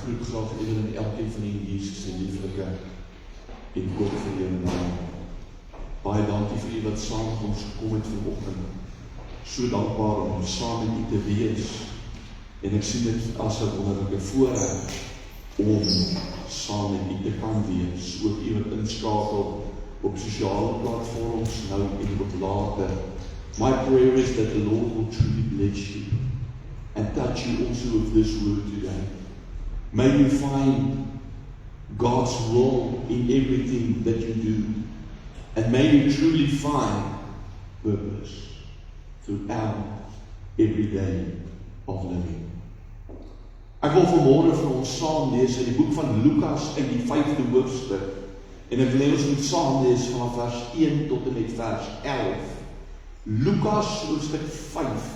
groet graag even en elkeen van die Jesus se lieflike en goedgereede naam. Baie dankie vir u wat saam met ons gekom het vanoggend. So dankbaar om saam met u te wees. En ek sien dit as 'n wonderlike voorreg om saam met u te kan wees. Ook u wat inskakel op sosiale platforms nou en wat later. My prayer is that the Lord will truly bless you and touch you also with this word today. May you find God's will in everything that you do. And may you truly find purpose throughout every day of living. Ek wil vanmôre vir ons saam lees uit die boek van Lukas in die 5de hoofstuk. En ek wil ons moet saam lees vanaf vers 1 tot en met vers 11. Lukas hoofstuk 5.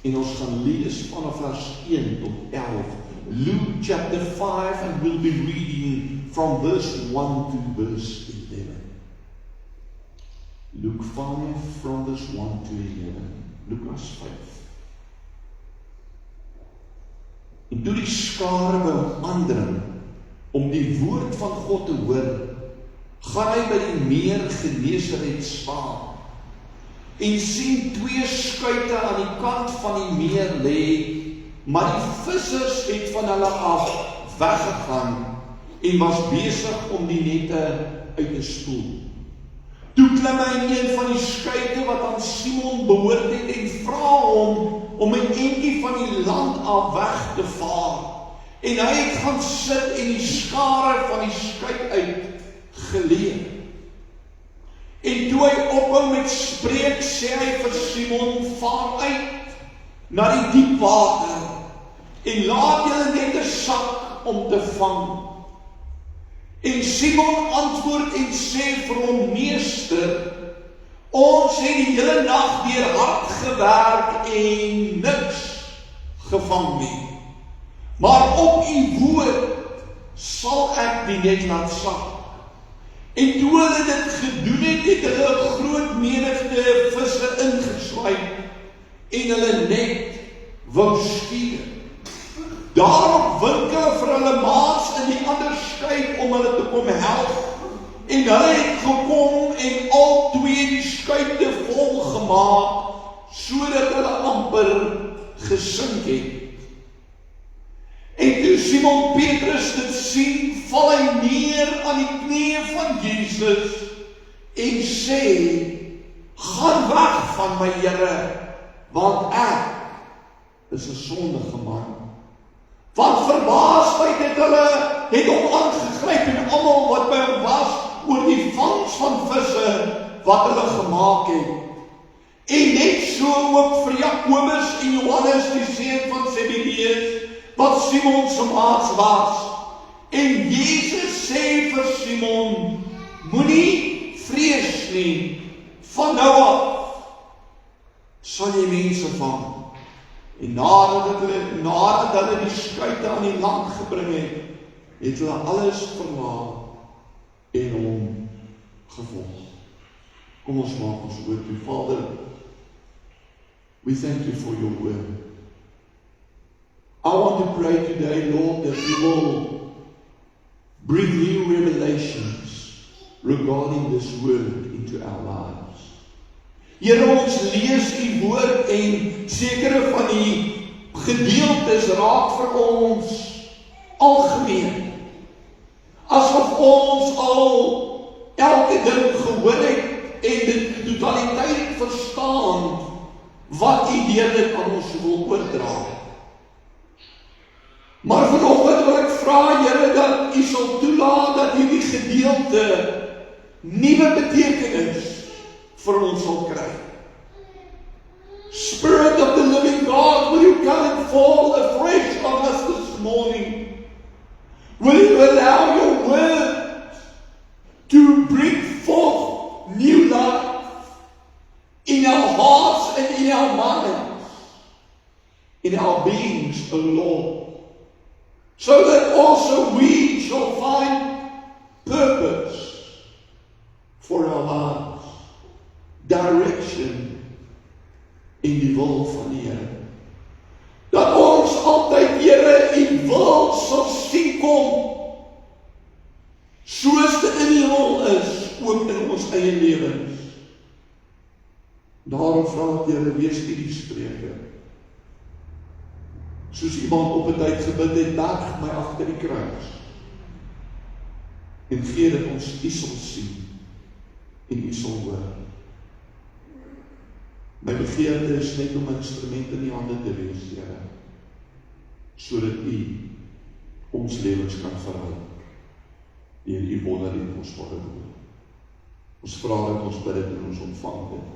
En ons gaan lees vanaf vers 1 tot 11. Luke chapter 5 and we'll be reading from verse 1 to verse 11. Luke 5 from verse 1 to 11. Lukas 5. En toe die skare wou aandring om die woord van God te hoor, gaan hy by die meer Genesaret staan en sien 2 skuite aan die kant van die meer lê, maar die vissers het van hulle af weggegaan en was besig om die nette uit te spoel. Toe klim hy in een van die skuite wat aan Simon behoort het en vra hom om 'n entjie van die land af weg te vaar. En hy het gaan sit en die skare van die skuit uit geleer. En toe hy ophou met spreek, sê hy vir Simon, vaar uit na die diep water en laat julle nette sak om te vang. En Simon antwoord en sê vir hom, meester, ons het die hele nag deur hard gewerk en niks gevang nie. Maar op u woord sal ek die net laat sak. En toe hulle dit gedoen het, het hulle 'n groot menigte visse ingesluit en hulle net wou stuur. Daarop wink hulle vir hulle maats in die ander skuit om hulle te kom help. En hulle het gekom en al 2 die skuite vol gemaak, sodat hulle amper gesink het. En toe Simon Petrus dit sien, val hy neer aan die knieë van Jesus en sê, gaan weg van my Here, want ek is 'n sondige man. Want verbaasdheid het hulle het hom aangegryp en almal wat by hom was oor die vangs van visse wat hulle gemaak het. En net so ook vir Jakobus en Johannes die seun van Zebedeus, wat Simon se maats was. En Jesus sê vir Simon, moenie vrees nie, van nou af sal jy mense vang. En nadat hulle die skuite aan die land gebring het hulle alles verlaat en hom gevolg. Kom ons maak ons oop toe. Vader, we thank you for your word. I want to pray today, Lord, that you will bring new revelations regarding this word into our lives. Here, ons lees u woord en sekere van die gedeeltes raak vir ons algemeen. Asof ons al elke ding gehoor het en die totaliteit verstaan wat u deur dit aan ons wil oordra. Maar vanoggend wil ek vra, Here, dat u sal toelaat dat hierdie gedeelte nuwe betekenis vir ons sal kry. Spirit of the living God, will you come and fall afresh on us this morning? Will you allow your word to bring forth new life in our hearts and in our minds, in our beings, O Lord, so that also we shall find purpose for our lives, direction in die wil van die Here. Dat ons altyd, Here, u wil sal sien vra dat Here, wees U die spreker. Soos iemand op 'n tyd gebid het, berg my agter die kruis. En gee dat ons U sal sien en U sal hoor. My begeerte is net om instrumente in die hande te wees, Here, sodat U ons lewens kan verryk deur U wonder en kosbare woord. Ons vra dat ons bid en ons ontvang dit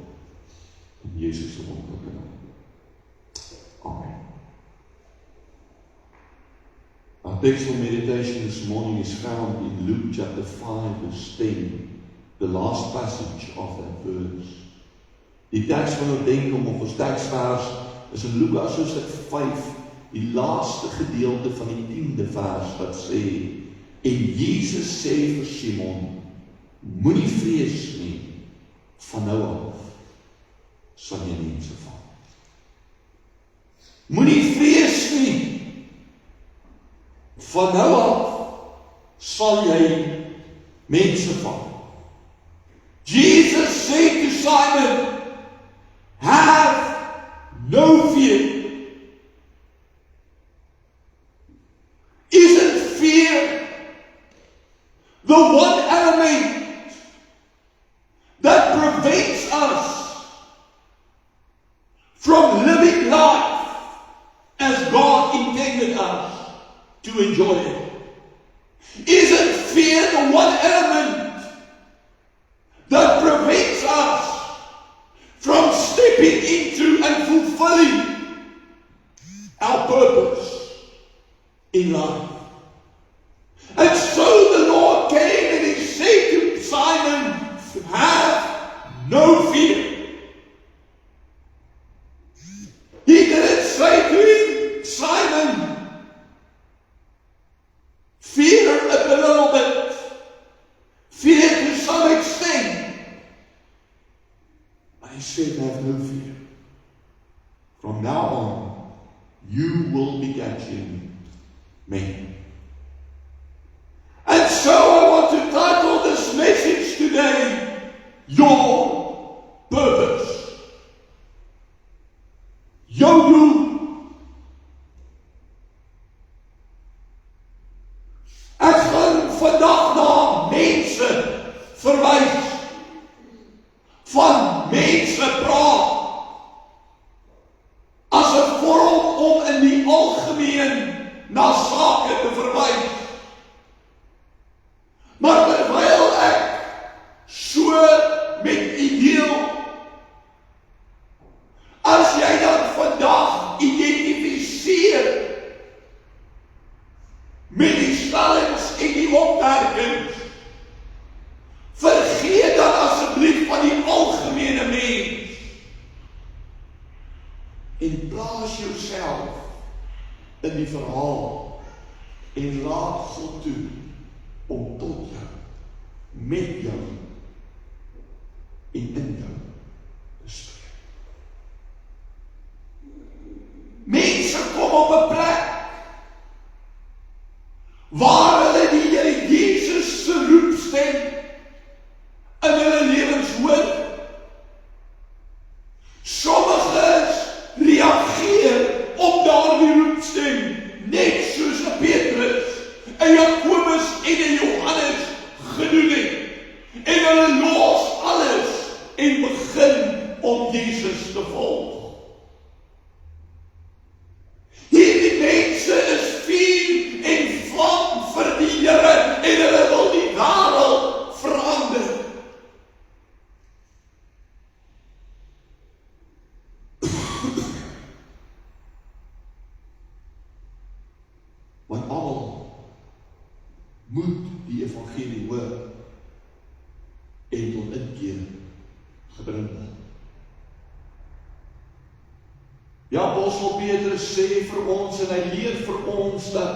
in Jesus se wonderlike naam. Amen. Our text for meditation this morning is found in Luke chapter 5 verse 10, the last passage of that verse. Die teks van oordenking of ons teksvers is in Lukas hoofstuk 5, die laaste gedeelte van die 10de vers wat sê, en Jesus sê vir Simon, moenie vrees nie, van nou af sal jy mense vang. Moenie vrees nie, van nou af sal jy mense vang. Jesus sê to Simon, have no fear. Isn't fear the one element that prevents us from living life as God intended us to enjoy it? Isn't fear the one element that prevents us from stepping into and fulfilling our purpose in life? And so the Lord came and He said to Simon, have no fear. He didn't say to him, Simon, fear a little bit, fear to some extent. But He said, have no fear. From now on, you will be catching men. And so I want to title this message today, Your Purpose. Jou doel. Ek gaan vandag na mense verwys, van mense praat, as 'n vorm om in die algemeen na sake te verwys. Maar terwyl ek so met U deel, as jy dan vandag identifiseer met die stellings en die opmerkings, vergeet dan asseblief van die algemene mens en plaas jouself in die verhaal en laat God toe om tot jou, met jou en in jou te spreek. Mense kom op 'n plek waar hulle die Here Jesus se roepstem in hulle lewens hoor. Sommiges reageer op daardie roepstem net soos 'n Petrus, 'n Jakobus en 'n Johannes gedoen het. En hulle los alles en begin om Jesus te volg. Hierdie mense is vuur en vlam vir die Here en hulle wil die wêreld verander. Want almal moet die evangelie hoor en tot inkeer gebring word. Ja, apostel Petrus sê vir ons en hy leer vir ons dat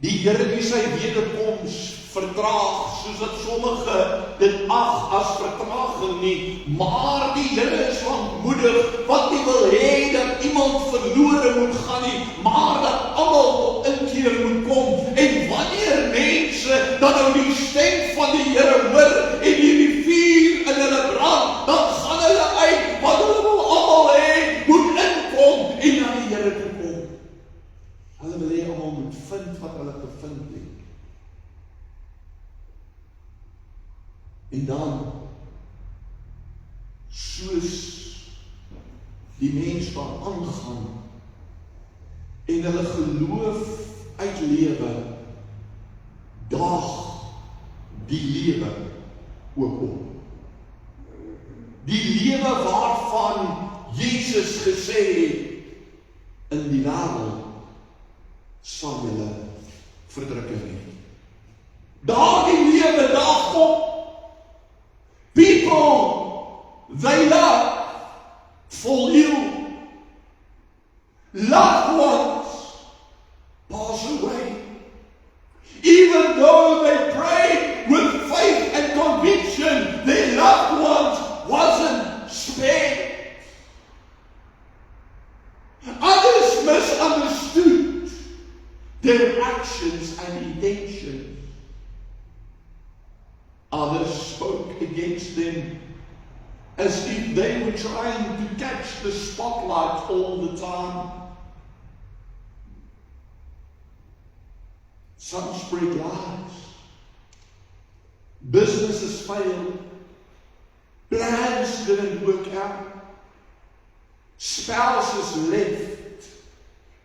die Here nie sy wederkoms vertraag, soos dat sommige dit ag as vertraging nie, maar die Here is lankmoedig, wat nie wil hê dat iemand verlore moet gaan nie, maar dat almal tot inkeer moet kom. En wanneer mense dan nou die stem van die Here hoor en hierdie vuur in hulle brand, dan gaan hulle uit, En dan, soos die mens daar aangaan, en hulle geloof uitlewe, daag die lewe ook op. Die lewe waarvan Jesus gesê het, in die wêreld sal julle verdrukking hê. Daardie lewe daag op. People they love fall ill. Loved ones pass away. Even though they prayed with faith and conviction, their loved ones wasn't spared. Others misunderstood their actions and intentions. Others spoke against them as if they were trying to catch the spotlight all the time. Some spread lies. Businesses failed. Plans didn't work out. Spouses left.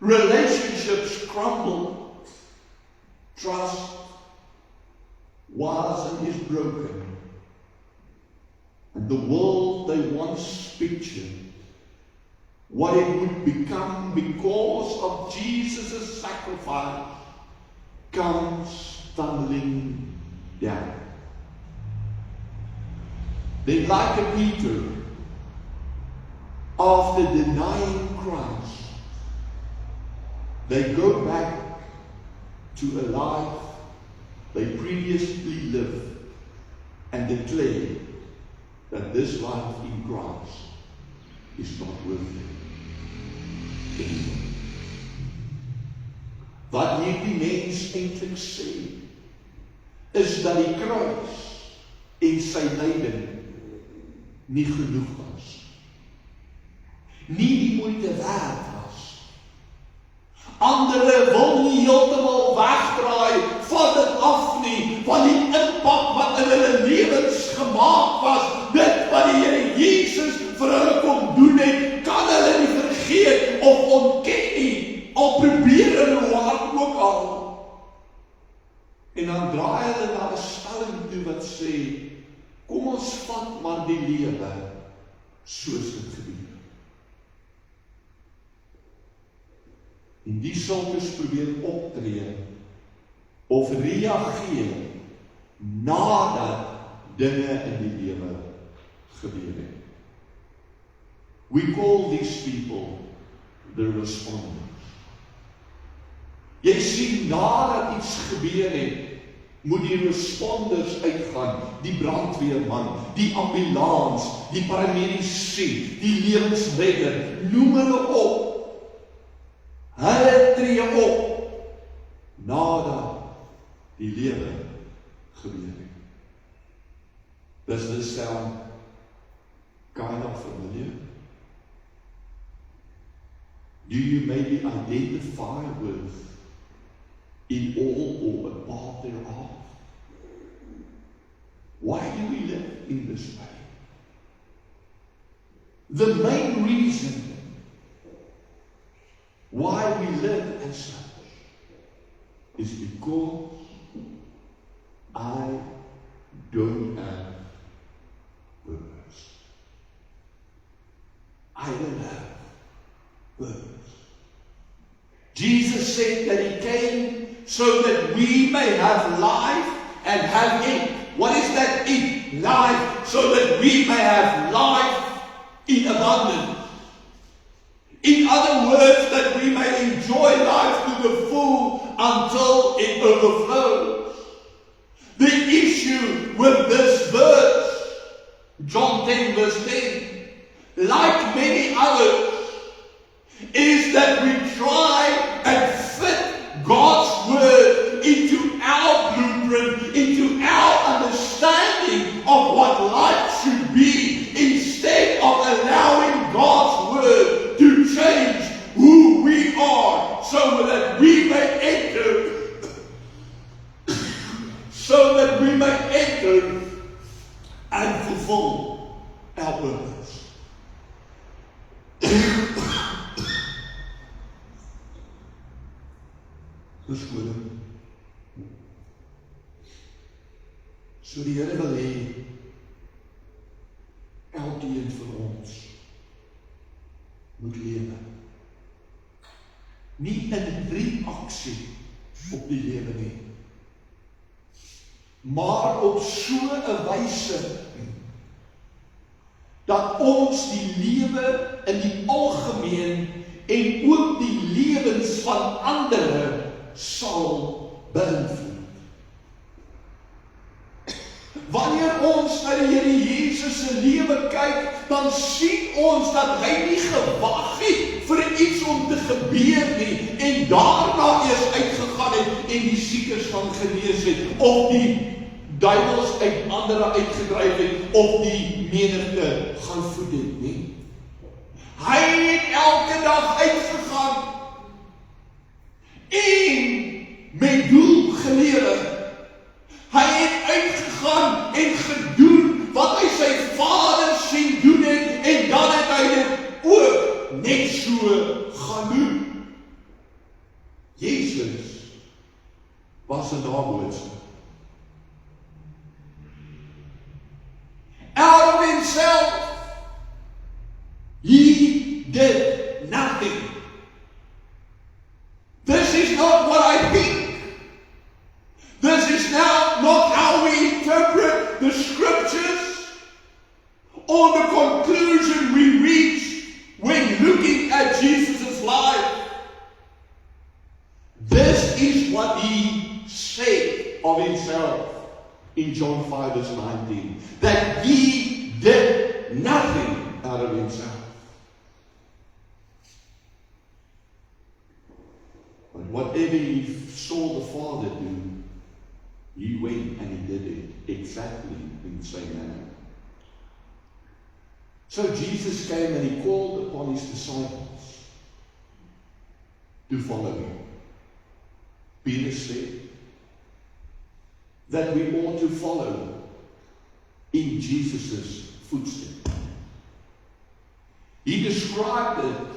Relationships crumbled. Trust was and is broken. And the world they once pictured, what it would become because of Jesus' sacrifice, comes tumbling down. Then, like a Peter, after denying Christ, they go back to a life they previously lived and declare that this life in Christ is not worth it anymore. Wat hierdie mens eintlik sê, is dat die kruis en sy lyding nie genoeg was. Nie die moeite werd was. Andere wil nie heeltemal wegdraai van dit af nie, van die impak wat in hulle lewens gemaak was. Dit wat die Here Jesus vir hulle kom doen het, kan hulle nie vergeet of ontken nie, al probeer hulle hard ook al. En dan draai hulle na 'n stelling toe wat sê, kom ons vat maar die lewe soos dit gebeur. En die sulkes probeer optree of reageer nadat dinge in die lewe gebeur het. We call these people the responders. Jy sien, nadat iets gebeur het, moet die responders uitgaan, die brandweerman, die ambulans, die paramedici, die lewensredder, noem hulle op. Hulle tree op nadat die lewe gebeur het. Does this sound kind of familiar? Do you maybe identify with in all or a part thereof? Why do we live in this way? The main reason why we live as such is because I don't have purpose. I don't have purpose. Jesus said that He came so that we may have life and have it. What is that it? Life, so that we may have life in abundance. In other words, that we may enjoy life to the full until it overflows. The issue with this verse, John 10 verse 10, like many others, is that we try and fit God's word into our blueprint, into our understanding of what life should be, instead of allowing God Verskoning. So die Here wil hê, elkeen van ons moet lewe. Nie in reaksie op die lewe nie, maar op so 'n wyse dat ons die lewe in die algemeen en ook die lewens van ander sal beïnvloed. Wanneer ons na die Here Jesus se lewe kyk, dan sien ons dat hy nie gewag het vir iets om te gebeur nie en daarna eers uitgegaan het en die siekes gaan genees het of die duiwels uit ander uitgedryf het of die menigte gaan voed het nie. Hy het elke dag uitgegaan en met doel gelewe. Hy het uitgegaan en gedoen wat hy sy Vader sien doen het en dan het hy dit ook net so gaan doen. Jesus was 'n nabootser. Out of himself, he did nothing. This is not what I think. This is now not how we interpret the scriptures or the conclusion we reach when looking at Jesus' life. This is what he said of himself in John 5 verse 19, that he did nothing out of himself. But whatever he saw the Father do, he went and he did it exactly in the same manner. So Jesus came and he called upon his disciples to follow him. Peter said that we ought to follow in Jesus' footsteps. He described it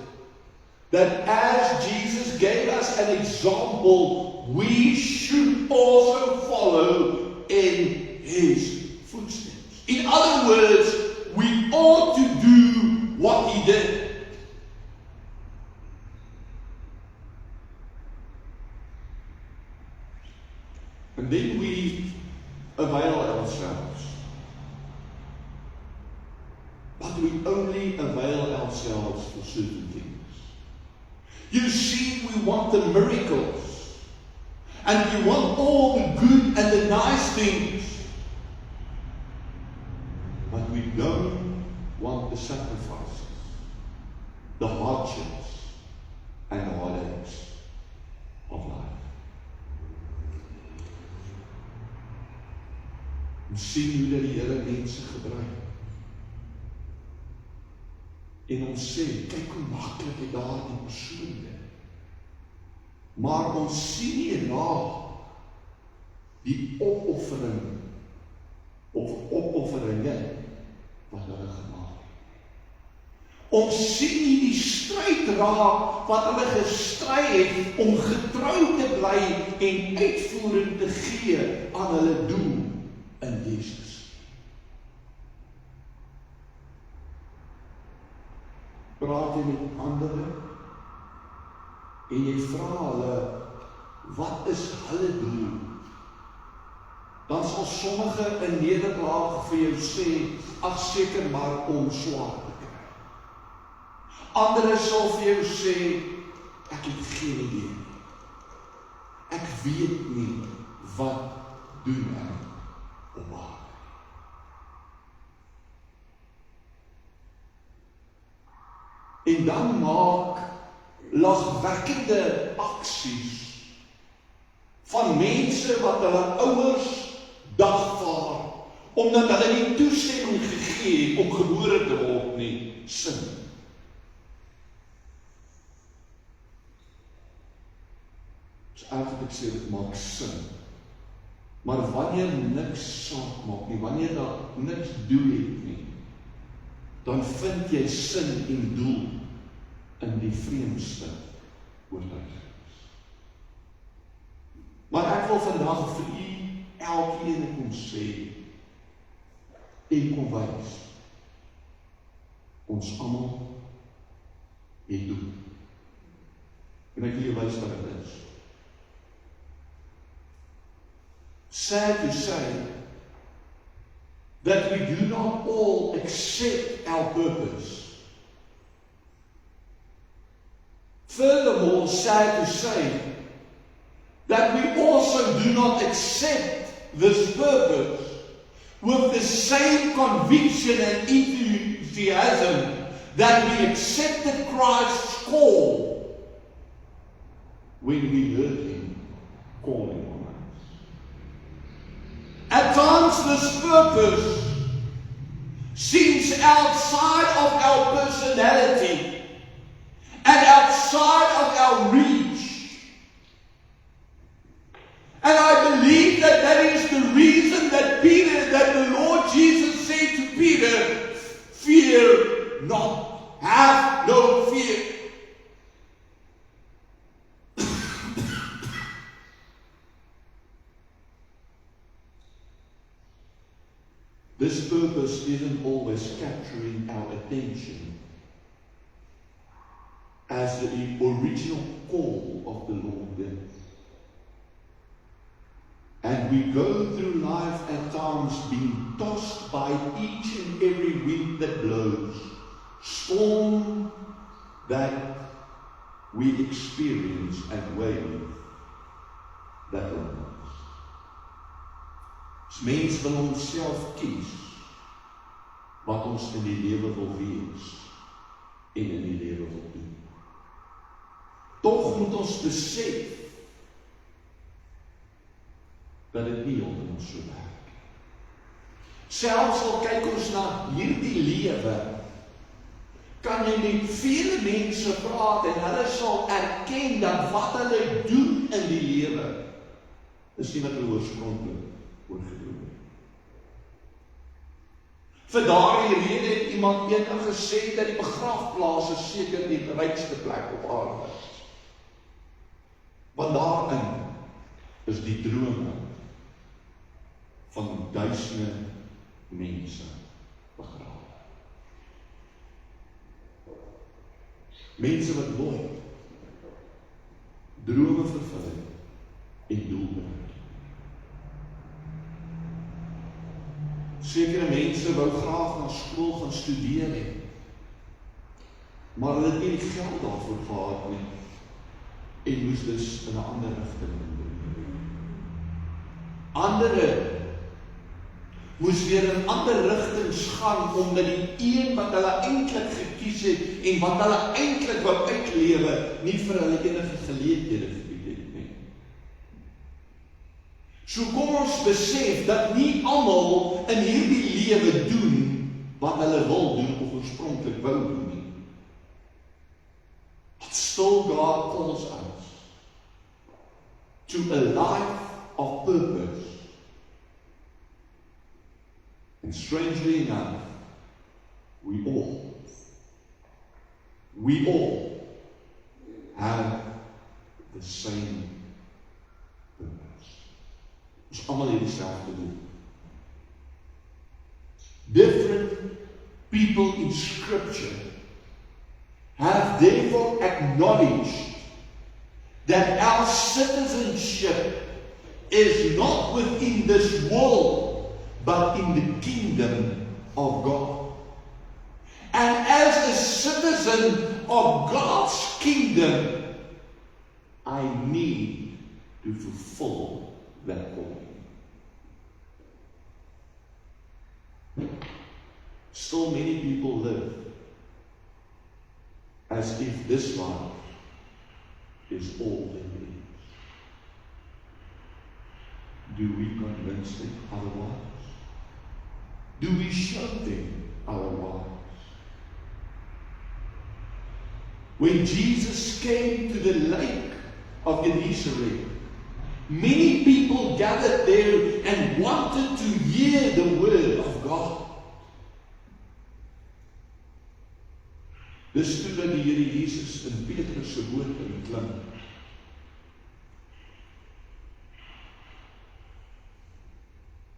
that as Jesus gave us an example, we should also follow in his footsteps. In other words, we ought to do what he did. And then we avail ourselves. But we only avail ourselves for certain things. You see, we want the miracles. And we want all the good and the nice things. But we don't want the sacrifices, the hardships, and the heartaches of life. Ons sien hoe dat die Here mense gebruik. En ons sê, kyk hoe maklik het daardie persoon dit. Maar ons sien nie raak die opoffering of opofferinge wat hulle gemaak het. Ons sien nie die stryd raak wat hulle gestry het om getrou te bly en uitvoering te gee aan hulle doel in Jesus. Praat jy met ander en jy vra hulle, wat is hulle doel? Dan sal sommige in nederlaag vir jou sê, ag seker maar om swaar te kry. Ander sal vir jou sê, ek het geen idee nie. Ek weet nie wat doen ek op aarde. En dan maak lagwekkende aksies van mense wat hulle ouers dagvaar, omdat hulle nie toestemming gegee het om gebore te word nie, sin. Dus eigenlijk ek sê, dit maak sin. Maar wanneer niks saak maak nie, wanneer daar niks doel het nie, dan vind jy sin en doel in die vreemdste oortuigings. Maar ek wil vandag vir u elkeen kom sê, en kom wys, ons almal het doen. En ek wil jou wys wat dit is. Sad to say that we do not all accept our purpose. Furthermore, sad to say that we also do not accept this purpose with the same conviction and enthusiasm that we accepted Christ's call when we heard Him calling on us. At times this purpose seems outside of our personality and outside of our reach. And I believe that that is the reason that the Lord Jesus said to Peter, fear not, have no fear. This purpose isn't always capturing our attention as the original call of the Lord did. And we go through life at times being tossed by each and every wind that blows, storm that we experience and wave that on us. As mens wil onsself kies wat ons in die lewe wil wees en in die lewe wil doen. Tog moet ons besef dat dit nie onder ons so werk. Selfs al kyk ons na hierdie lewe, kan jy met vele mense praat en hulle sal erken dat wat hulle doen in die lewe is nie wat hulle oorspronklik oorgedoen het. Vir daardie rede het iemand eendag gesê dat die begraafplaas is seker die rykste plek op aarde. Want daarin is die drome van duisende mense begrawe. Mense wat nooit drome vervul en doel bereik. Sekere mense wou graag na skool gaan studeer het, maar hulle het nie die geld daarvoor gehad nie en moes dus in 'n ander rigting doen. Andere moes weer in ander rigtings gaan omdat die een wat hulle eintlik gekies het en wat hulle eintlik wou uitlewe nie vir hulle enige geleenthede gebied het nie. So kom ons besef dat nie almal in hierdie lewe doen wat hulle wil doen of oorspronklik wou doen nie. But still God calls us to a life of purpose. And strangely enough, we all have the same purpose. Ons almal het dieselfde doel. Different people in Scripture have therefore acknowledged that our citizenship is not within this world, but in the kingdom of God. And as a citizen of God's kingdom, I need to fulfill that calling. Still many people live as if this life is all there is. Do we convince them otherwise? Do we show them our lives? When Jesus came to the lake of Gennesaret, many people gathered there and wanted to hear the word of God. Dis toe dat die Here Jesus in Petrus se boot inklim.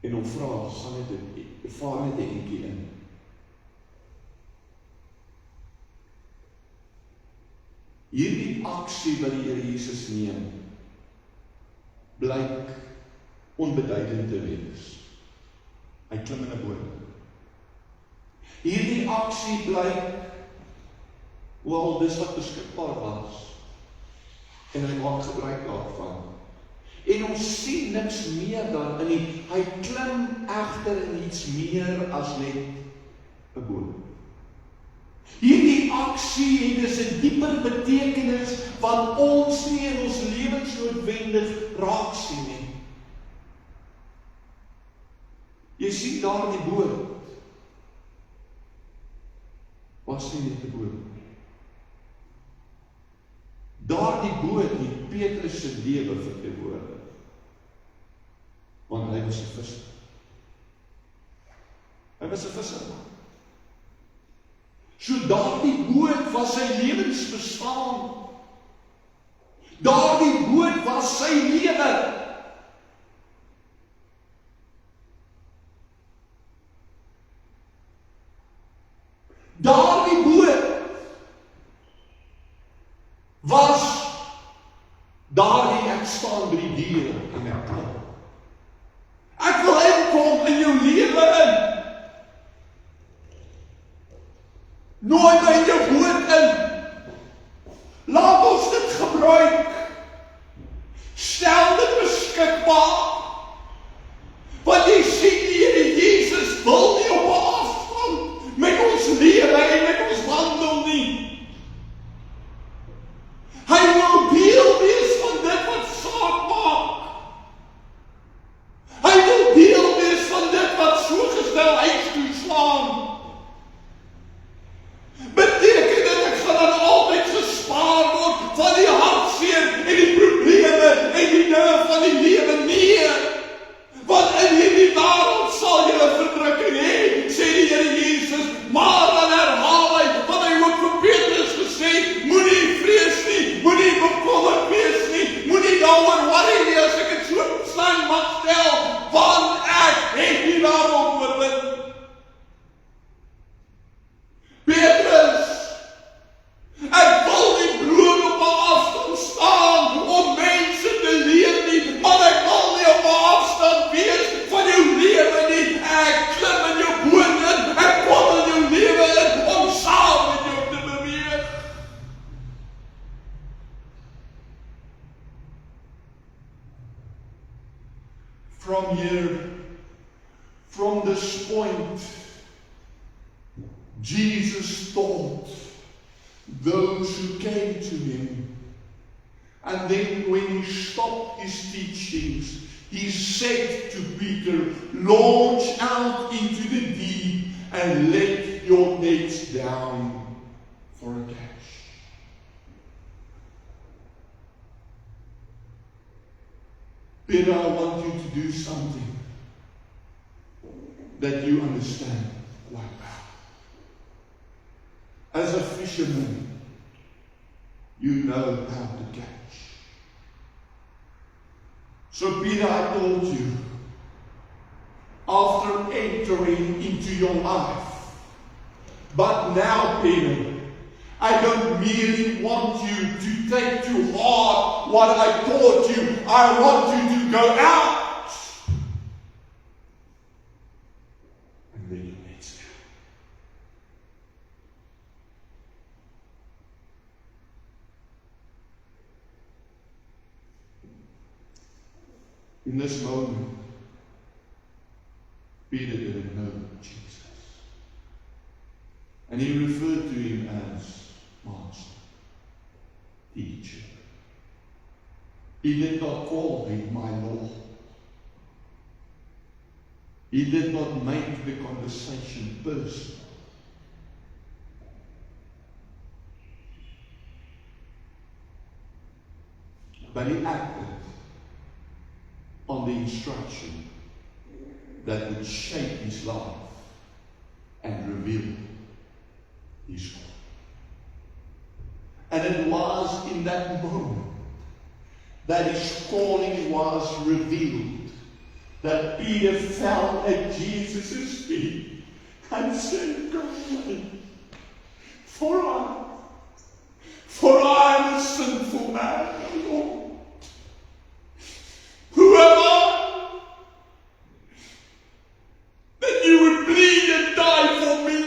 En hom vra, vaar net 'n entjie in. Hierdie aksie wat die Here Jesus neem, blyk onbeduidend te wees. Hy klim in 'n boot. Hierdie aksie blyk, wel, dis wat beskikbaar was, en hy maak gebruik daarvan. En ons sien niks meer daarin nie. Hy klim egter in iets meer as net 'n boot. Hierdie aksie het dus 'n dieper betekenis wat ons nie in ons lewens noodwendig raak sien nie. Jy sien daar die boot. Was nie net 'n boot. Daardie boot het Petrus se lewe verteenwoordig. Want hy was 'n visser. Hy was 'n visserman. So daardie boot was sy lewensbestaan. Daardie boot was sy lewe. Daardie boot was daardie ek staan by die deur en ek klop. Ek wil inkom in jou lewe in. Nooi my in jou boot in. Laat ons dit gebruik. Stel dit beskikbaar. Want jy sien die Here Jesus wil nie op 'n afstand met ons lewe en met ons wandel nie. Hy wil deel wees van dit wat saak maak. Hy wil deel wees van dit wat so gestel huis toe slaan. Beteken dat ek gaan dan altyd gespaar word van die hartseer en die probleme en die dinge van die lewe nie. Want in hierdie wêreld sal jy 'n verdrukking hê, sê die Here Jesus, maar dan herhaal hy wat hy ook vir Petrus gesê, moenie vrees nie, moenie bekommerd wees nie, moenie daaroor worry nie, as ek het so slang mag stel, want ek het die wêreld oorwin. Petrus, ek wil nie bloot op 'n afstand staan om mense te leer nie, maar ek wil nie op 'n afstand wees van jou lewe nie. Ek klim in jou boot in, ek kom in jou lewe in om saam met jou te beweeg. From here, from this point, Jesus taught those who came to him. And then when he stopped his teachings, he said to Peter, launch out into the deep and let your nets down for a catch. Peter, I want you to do something that you understand quite well. As a fisherman, you know how to catch. So Peter, I told you, after entering into your life, but now, Peter, I don't merely want you to take to heart what I taught you. I want you to go out and let your nets down. In this moment, Peter didn't know Jesus. And he referred to him as Master, Teacher. He did not call him my Lord. He did not make the conversation personal. But he acted on the instruction that would shape his life and reveal his God. And it was in that moment that his calling was revealed, that Peter fell at Jesus' feet and said, "Go away, for I am a sinful man, O Lord. Who am I that you would bleed and die for me?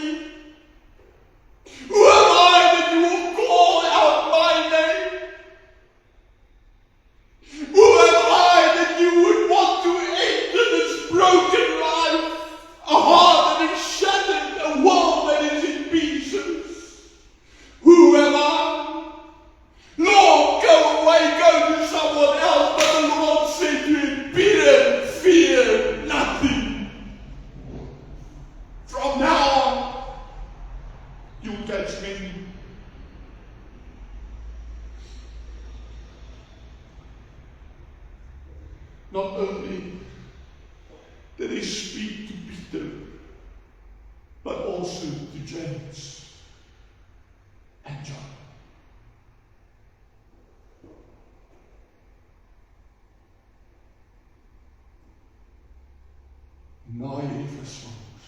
Who am I that you will call out my name? Who am I that you would want to enter this broken life, a heart that is shattered, a world that is in pieces? Who am I? Lord, go away, go to someone else." But the Lord said to him, "Peter, fear nothing. From now on, you'll catch me." Not only did he speak to Peter, but also to James and John. Naai verswangs.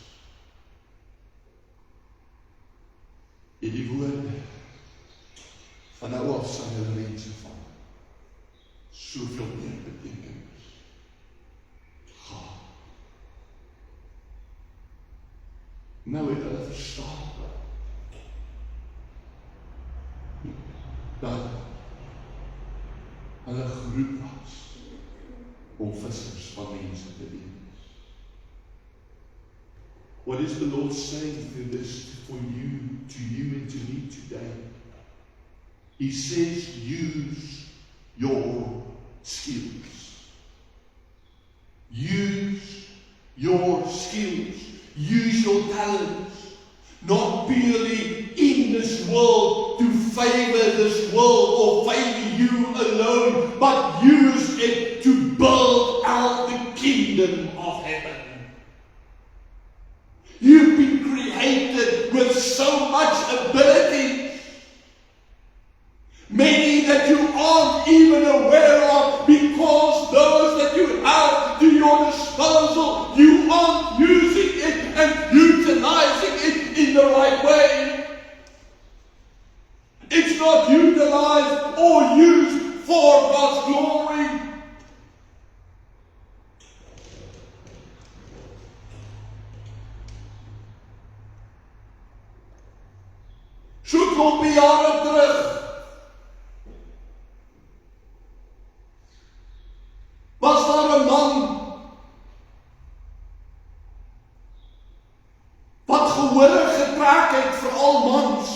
In die woorde van nou af sal hulle mense van soveel meer betekenis. Nou het hulle verstaan dat hulle geroep was om vissers van mense te wees. What is the Lord saying through this for you, to you and to me today? He says, use your skills. Use your skills. Use your talents. Not purely in this world to favor this world or favor you alone, but use it to build out the kingdom of heaven. You've been created with so much ability, many that you aren't even aware of, because those that you have to your disposal, you aren't using it and utilizing it in the right way. It's not utilized or used for God's glory. So klompie jare terug was daar 'n man wat gehore getrek het vir al mans.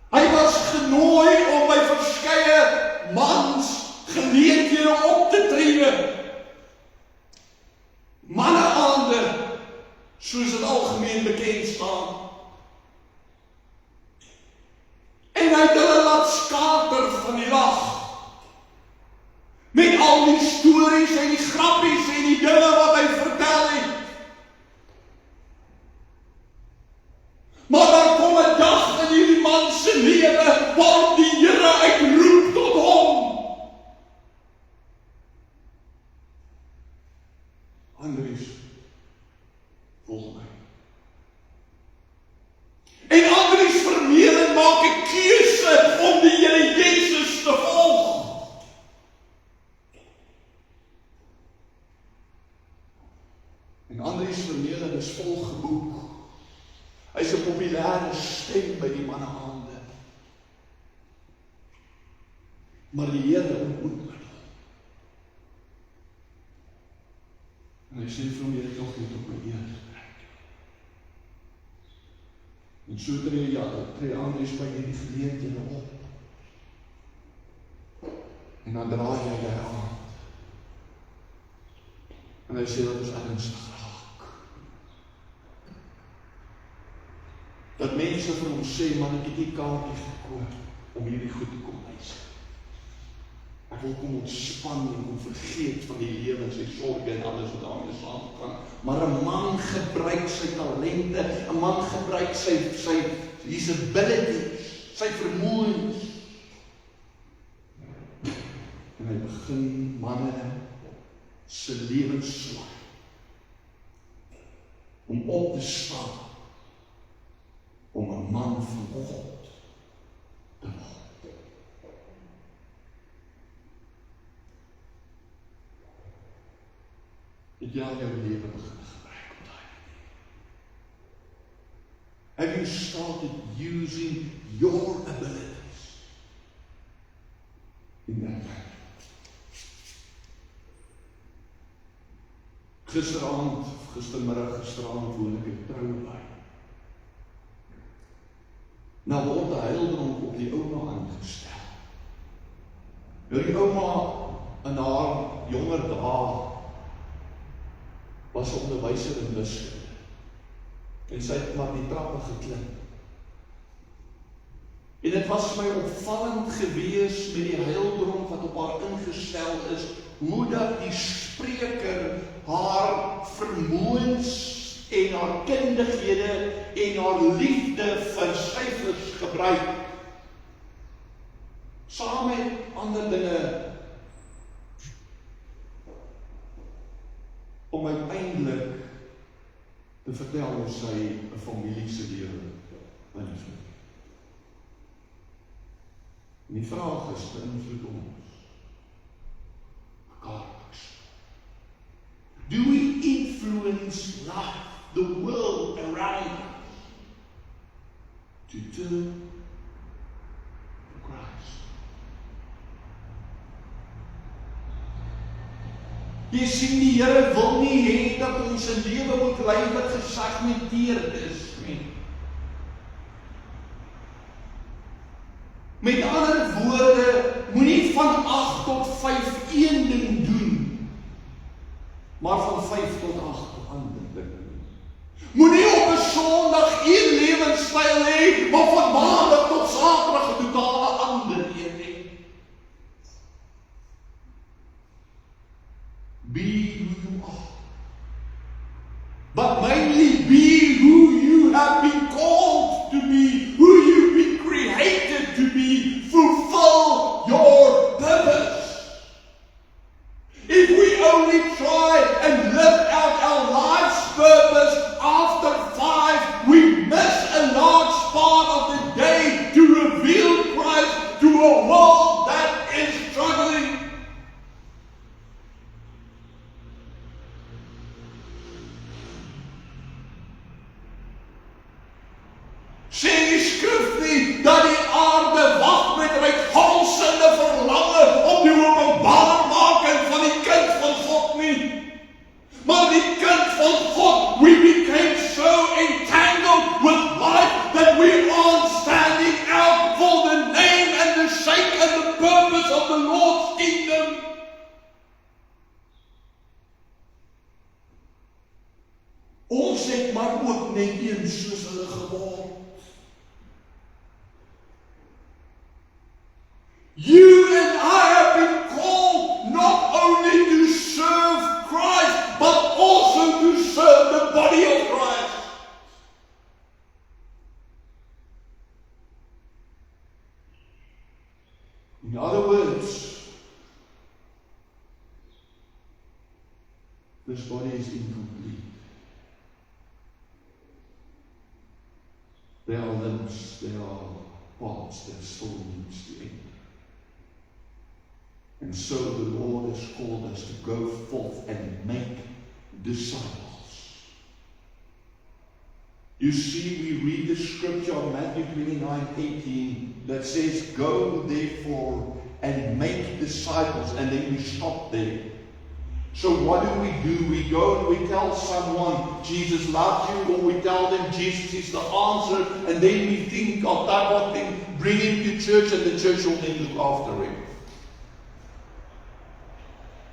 Hy was genooi om by verskeie mans geleenthede op te tree. Manneaande, soos dit algemeen bekend staan. En hy het hulle laat skater van die lag. Met al die stories en die grappies en die dinge wat hy vertel het. Maar daar kom 'n dag in hierdie man se lewe waar die Here uitroep tot hom. Andries, volg my. En Andries Vermeulen maak 'n keuse om die Here Jesus te volg. En Andries Vermeulen is volgeboek. Hy's 'n populêre stem by die manneaande. Maar die Here ontmoet hom. En hy sê vir hom, jy het nog nie op my eer getrek. En so tree Andries by hierdie geleenthede op. En dan draai hy aan. En hy sê, dat is ernstig raak. Dat mense vir hom sê, man, ek het die kaartjie gekoop om hierdie goed te kom luister. Ek wil kom ontspan en kom vergeet van die lewe en sy sorge en alles wat daarmee saamgaan. Maar 'n man gebruik sy talente, 'n man gebruik sy his abilities, sy vermoëns. En hy begin manne se lewens swaai om op te staan om 'n man van God te word. Het jy al jou lewe begin gebruik op daai manier? Have you started using your abilities in that way? Gisteravond woon ek 'n troue by. Nou word 'n heildronk op die ouma aangestel. Nou die ouma in haar jonger dae was 'n onderwyser in wiskunde. En sy het maar die trappe geklim. En dit was vir my opvallend gewees met die heildronk wat op haar ingestel is, hoe dat die spreker haar vermoëns en haar kundighede en haar liefde vir syfers gebruik, saam met ander dinge, om uiteindelik te vertel hoe sy 'n familie se lewe beïnvloed. En die vraag is, beïnvloed ons mekaars? Do we influence life, the world around us, to turn to Christ? Jy sien, die Here wil nie hê dat ons 'n lewe moet lei wat gesegmenteerd is nie. Met ander woorde, moenie van 8 tot 5 een ding doen, maar van 5 tot 8 ander ding doen. Moenie op 'n Sondag een lewenstyl hê, maar van Maandag tot Saterdag 'n totale ander een hê. Be who you are. But mainly be who you have been called to be, who you've been created to be. Fulfill your purpose. If we only try and live out our life's purpose after 5, we miss a large part of the day to reveal Christ to a world that is struggling. Sê die skrif nie dat die aarde wag met uithalsende verlange op die openbaarmaking van die kind van God nie. Maar die kind van God, we became so entangled with life that we aren't standing out for the name and the sake and the purpose of the Lord's kingdom. Ons het maar ook net een soos hulle geword. You and I have been called not only to serve Christ, but also to serve the body of Christ. In other words, this body is incomplete. There are limbs, there are parts that still needs to end. And so the Lord has called us to go forth and make disciples. You see, we read the scripture of Matthew 29:18 that says, "Go therefore and make disciples," and then we stop there. So what do? We go and we tell someone Jesus loves you, or we tell them Jesus is the answer, and then we think of that one thing, bring him to church, and the church will then look after him.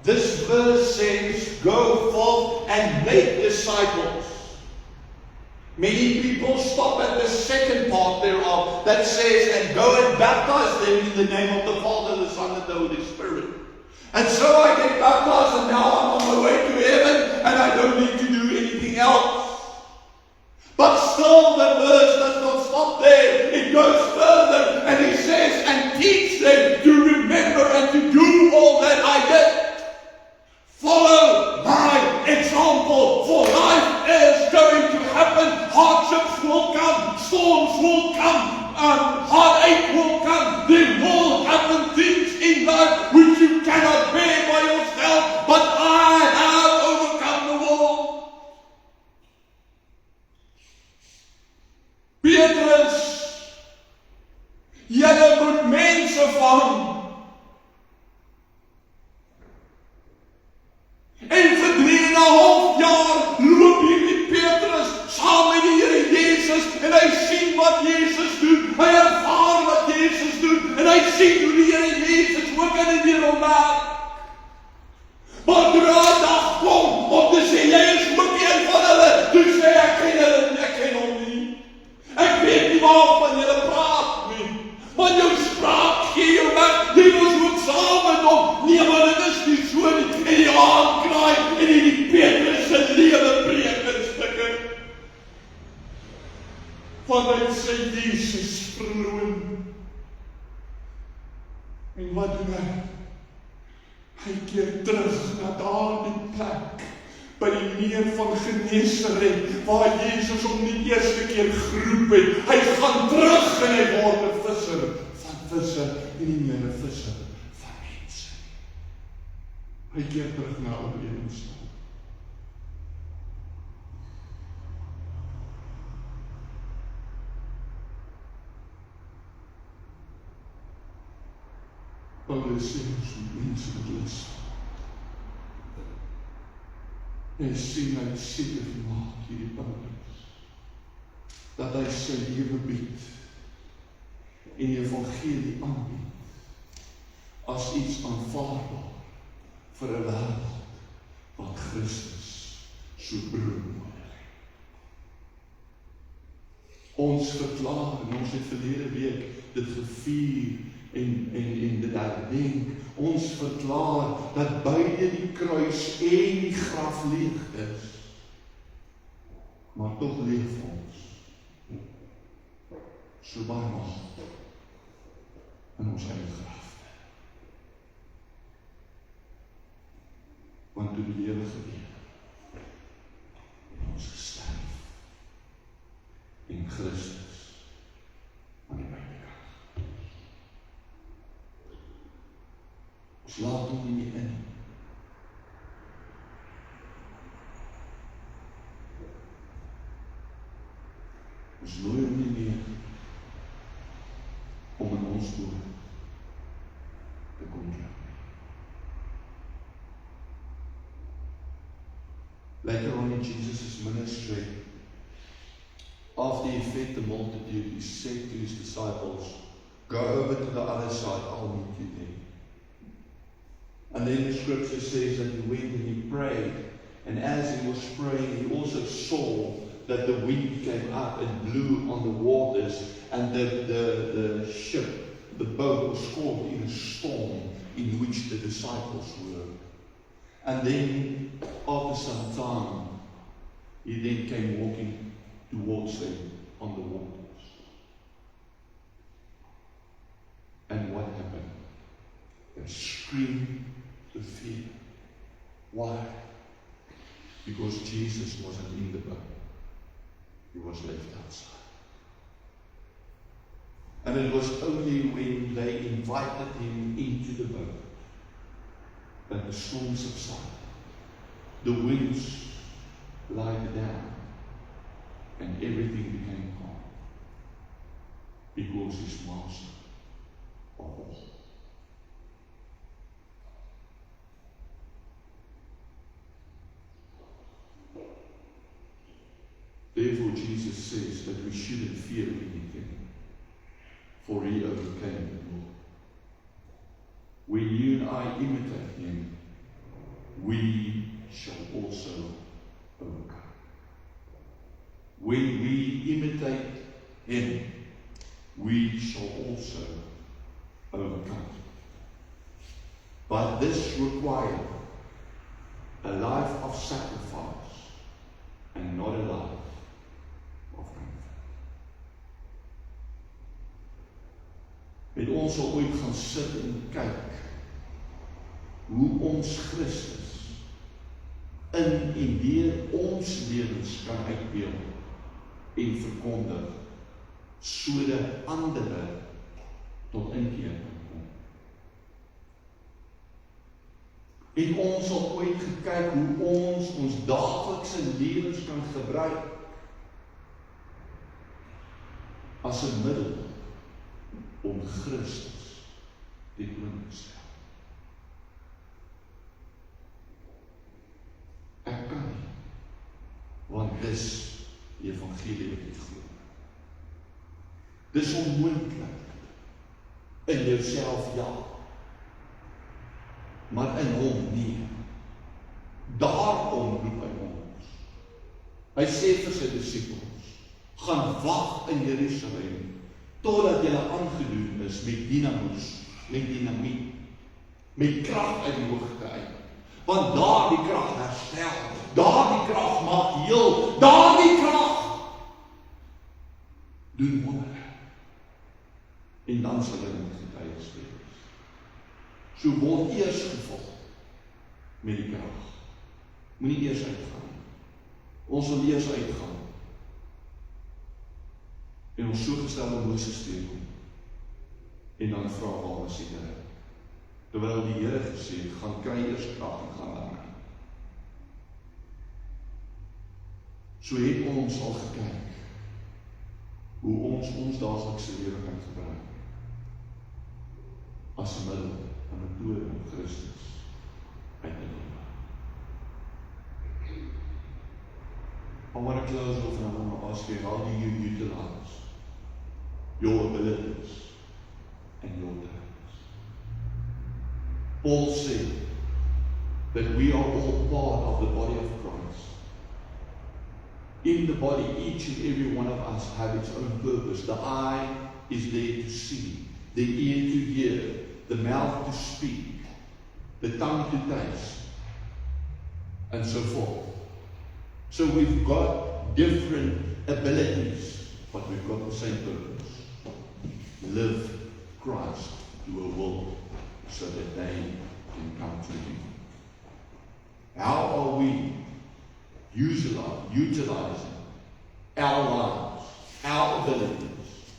This verse says, go forth and make disciples. Many people stop at the second part thereof that says, and go and baptize them in the name of the Father, the Son, and the Holy Spirit. And so I get baptized, and now I'm on my way to heaven, and I don't need to do anything else. But still the verse does not stop stop there. It goes further, and he says, and teach them to remember and to do all that I did. Follow my example, for life is going to happen. Hardships will come, storms will come, heartache will come. There will happen things in life which you cannot bear by yourself, but I have overcome the world. Petrus, julle moet mense vang. En vir 3,5 jaar loop hierdie Petrus saam met die Here Jesus en hy sien wat Jesus doen. Hy ervaar wat Jesus doen en hy sien hoe die Here Jesus ook in die wêreld werk. Maar terwyl dag kom om te sê jy is ook een van hulle, toe sê ek ken hom nie. Ek weet nie waarvan julle praat nie. Want jou spraak gee jou weg. Jy was ook saam met hom. Nee, maar dit is nie so nie. En die aankraai en die Petrus se lewe breek in stukke. Vanuit sy Jesus verloon. En wat doen hy? Hy keer terug na daardie plek by die meer van Genesaret, waar Jesus hom die eerste keer geroep het. Hy gaan terug en hy word 'n visser van visse en nie meer 'n visser van mense. Hy keer terug na ou lewensstyl. Paulus sê ons mense moet lus. En sien hy seker gemaak hierdie Paulus, dat hy sy lewe bied en die evangelie aanbied as iets aanvaarbaar vir 'n wêreld wat Christus so broodnodig het. Ons verklaar, en ons het verlede week dit gevier en dit herdenk, ons verklaar dat beide die kruis en die graf leeg is. Maar tog leef ons so baie maand in ons eie graf. Want toe die lewe gebeur, het ons gesterf en Christus aan die buitekant. Ons laat hom nie in. Ons nooi hom nie meer om in ons doel te kom klim. Later on in Jesus' ministry, after he fed the multitude, he said to his disciples, "Go over to the other side, I'll meet you there." And then the scripture says that he went and he prayed, and as he was praying, he also saw that the wind came up and blew on the waters, and the ship, the boat, was caught in a storm in which the disciples were. And then, after some time, he then came walking towards them on the waters. And what happened? They screamed with fear. Why? Because Jesus wasn't in the boat. He was left outside. And it was only when they invited him into the boat that the storm subsided. The winds lied down and everything became calm. Because he's master of all. Therefore, Jesus says that we shouldn't fear anything, for he overcame the world. When you and I imitate him, we shall also overcome. When we imitate him, we shall also overcome. But this required a life of sacrifice and not a life of comfort. met ons sal ooit gaan sit en kyk hoe ons Christus in en deur ons lewens kan uitbeeld en verkondig, sodat ander tot inkeer kan kom. En ons sal ooit gekyk hoe ons daaglikse lewens kan gebruik as 'n middel om Christus teenoor te stel. Ek kan nie, want dis die evangelie wat ek glo. Dis onmoontlik in jouself, ja, maar in hom nie. Daarom roep hy ons. Hy sê vir sy disippels, gaan wag in Jerusalem totdat julle aangedoen is met dinamiet, met krag uit die hoogte uit. Want daardie krag herstel, daardie krag maak heel, daardie krag doen wondere. En dan sal hulle met getuies wees. So word eers gevul met die krag. Moenie eers uitgaan. Ons wil eers uitgaan. En ons so gestelde Moses teekom. En dan vra waar is die Here? Terwyl die Here gesê het, gaan kry eers krag en gaan werk. So het ons al gekyk hoe ons daaglikse lewe kan gebruik as 'n middel, 'n metode om Christus uit te leef. I want to close off and I want to ask you, how do you utilize your abilities and your talents? Paul said that we are all part of the body of Christ. In the body, each and every one of us have its own purpose. The eye is there to see, the ear to hear, the mouth to speak, the tongue to taste, and so forth. So we've got different abilities, but we've got the same purpose. Live Christ to a world so that they can come to Him. How are we utilizing our lives, our abilities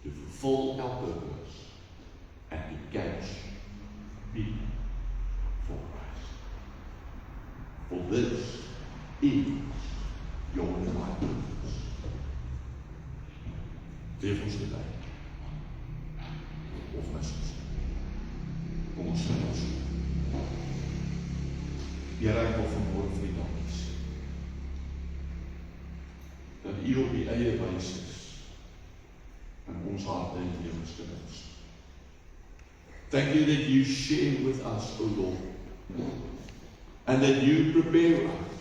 to fulfill our purpose and to catch people for Christ? For this is your and my purpose. Leef ons dit uit. Of mis ons. Kom ons sê ons. Here, ek wil vanmôre vir U dankie sê. Dat U op U eie wyse is in ons harte en lewens te wys. Thank you that you share with us, O Lord, and that you prepare us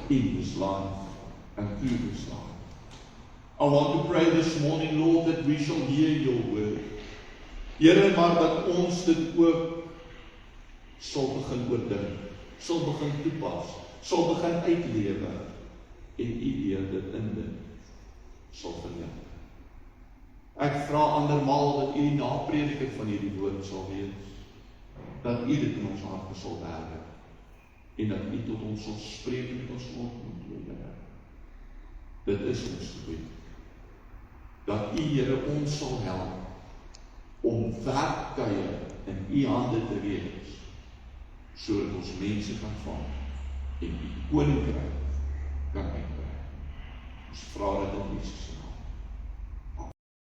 in this life and through this life. I want to pray this morning, Lord, that we shall hear your word. Here, maar dat ons dit ook sal begin oordink, sal begin toepas, sal begin uitlewe en U deur dit in dit sal verneem. Ek vra andermaal dat U die naprediker van hierdie woord sal wees, dat U dit in ons harte sal werk en dat U tot ons sal spreek met ons ontmoet. Dit is ons gebed. Dat U, Here, ons sal help om werktuie in U hande te wees, sodat ons mense kan vang en U koninkryk kan uitbrei. Ons vra dit in Jesus se naam.